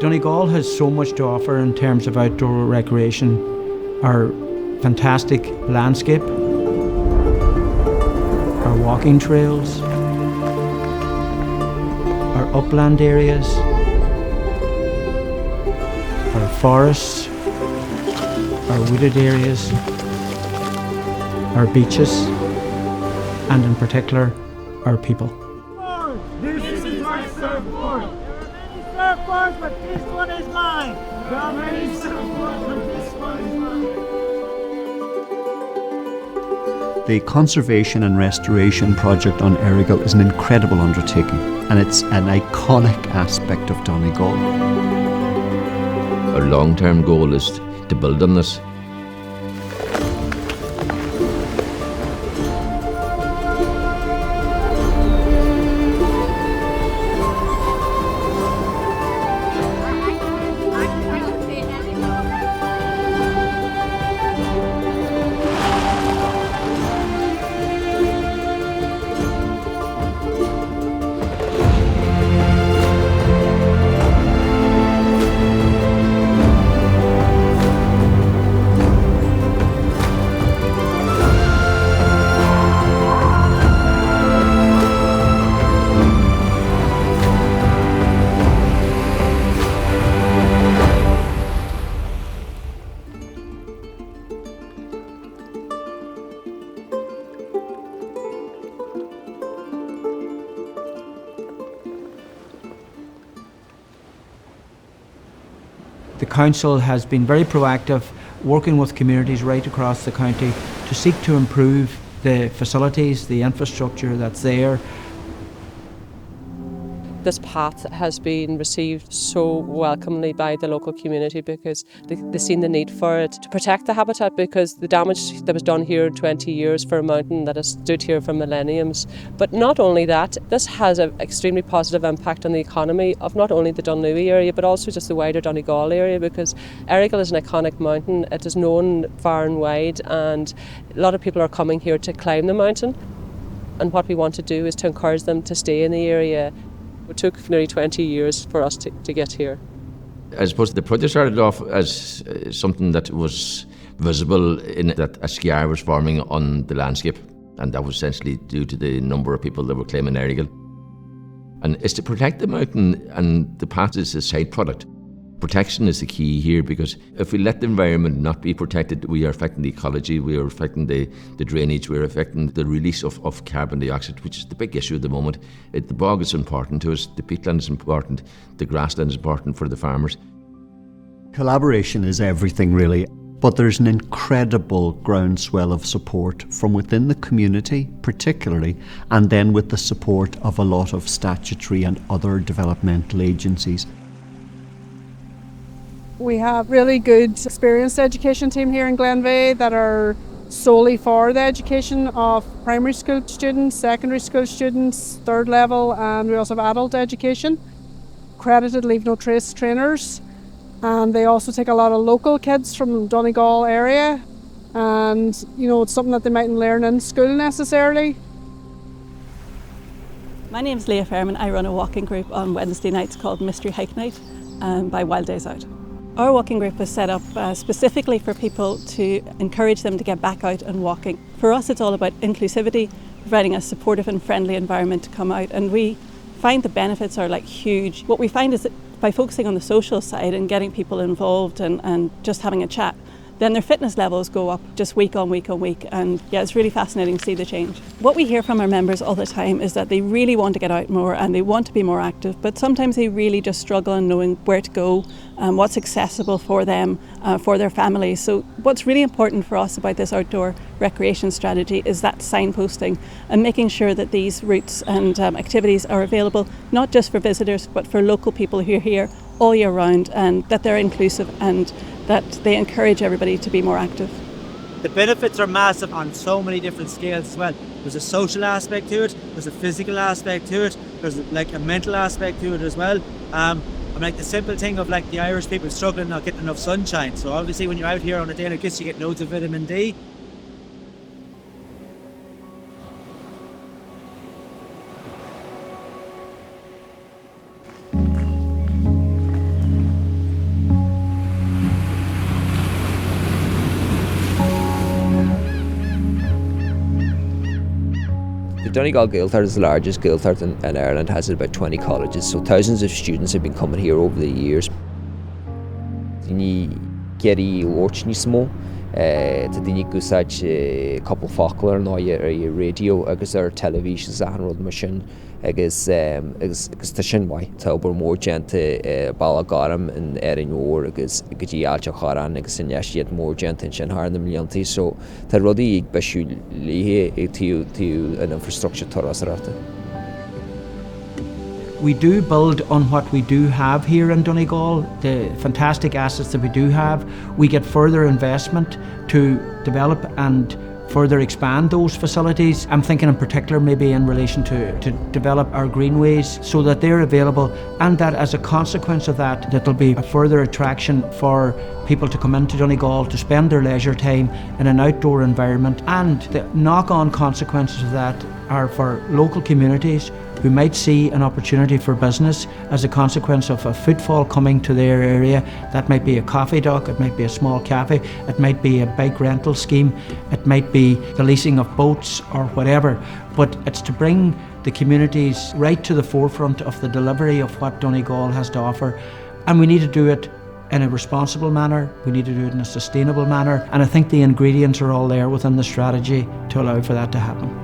Donegal has so much to offer in terms of outdoor recreation. Our fantastic landscape, our walking trails, our upland areas, our forests, our wooded areas, our beaches, and in particular, our people. This is my surfboard. There are many surfboards, but this one is mine. There are many surfboards, but this one is mine. The conservation and restoration project on Donegal is an incredible undertaking, and it's an iconic aspect of Donegal. Our long-term goal is to build on this. The council has been very proactive, working with communities right across the county to seek to improve the facilities, the infrastructure that's there. This path has been received so welcomely by the local community because they've seen the need for it to protect the habitat, because the damage that was done here in 20 years for a mountain that has stood here for millenniums. But not only that, this has an extremely positive impact on the economy of not only the Dunlewy area but also just the wider Donegal area, because Donegal is an iconic mountain. It is known far and wide, and a lot of people are coming here to climb the mountain. And what we want to do is to encourage them to stay in the area. It took nearly 20 years for us to get here. I suppose the project started off as something that was visible in that a scar was forming on the landscape, and that was essentially due to the number of people that were claiming Donegal. And it's to protect the mountain, and the path is a side product. Protection is the key here, because if we let the environment not be protected, we are affecting the ecology, we are affecting the drainage, we are affecting the release of carbon dioxide, which is the big issue at the moment. The bog is important to us, the peatland is important, the grassland is important for the farmers. Collaboration is everything, really, but there's an incredible groundswell of support from within the community, particularly, and then with the support of a lot of statutory and other developmental agencies. We have really good experienced education team here in Glenveigh that are solely for the education of primary school students, secondary school students, third level, and we also have adult education. Accredited Leave No Trace trainers, and they also take a lot of local kids from Donegal area, and it's something that they mightn't learn in school necessarily. My name's Leah Fairman. I run a walking group on Wednesday nights called Mystery Hike Night by Wild Days Out. Our walking group was set up specifically for people to encourage them to get back out and walking. For us, it's all about inclusivity, providing a supportive and friendly environment to come out, and we find the benefits are huge. What we find is that by focusing on the social side and getting people involved and just having a chat, then their fitness levels go up just week on week on week, and it's really fascinating to see the change. What we hear from our members all the time is that they really want to get out more and they want to be more active, but sometimes they really just struggle in knowing where to go and what's accessible for them, for their families. So what's really important for us about this outdoor recreation strategy is that signposting and making sure that these routes and activities are available not just for visitors but for local people who are here all year round, and that they're inclusive and that they encourage everybody to be more active. The benefits are massive on so many different scales as well. There's a social aspect to it, there's a physical aspect to it, there's a mental aspect to it as well. The simple thing of the Irish people struggling not getting enough sunshine. So obviously when you're out here on a day like this, you get loads of vitamin D. Donegal Guildhall is the largest guildhall in Ireland, has about 20 colleges, so thousands of students have been coming here over the years. Ní geri orch ní smó, tá daoine gúsáid couple focail ná ar radio agus ar television sahan rud mar sin agus tá sin mhaith tá obair mór genta ballagaram in an óir agus go dtí ailte charán agus in eisiad mór genta sin thar na milliúntaí, so tá rudaí ag beisiú laethí ag tú an infrastructure tarás arata. We do build on what we do have here in Donegal, the fantastic assets that we do have. We get further investment to develop and further expand those facilities. I'm thinking in particular maybe in relation to develop our greenways so that they're available, and that as a consequence of that, there'll be a further attraction for people to come into Donegal to spend their leisure time in an outdoor environment. And the knock-on consequences of that are for local communities who might see an opportunity for business as a consequence of a footfall coming to their area. That might be a coffee dock, it might be a small cafe, it might be a bike rental scheme, it might be the leasing of boats or whatever. But it's to bring the communities right to the forefront of the delivery of what Donegal has to offer. And we need to do it in a responsible manner, we need to do it in a sustainable manner, and I think the ingredients are all there within the strategy to allow for that to happen.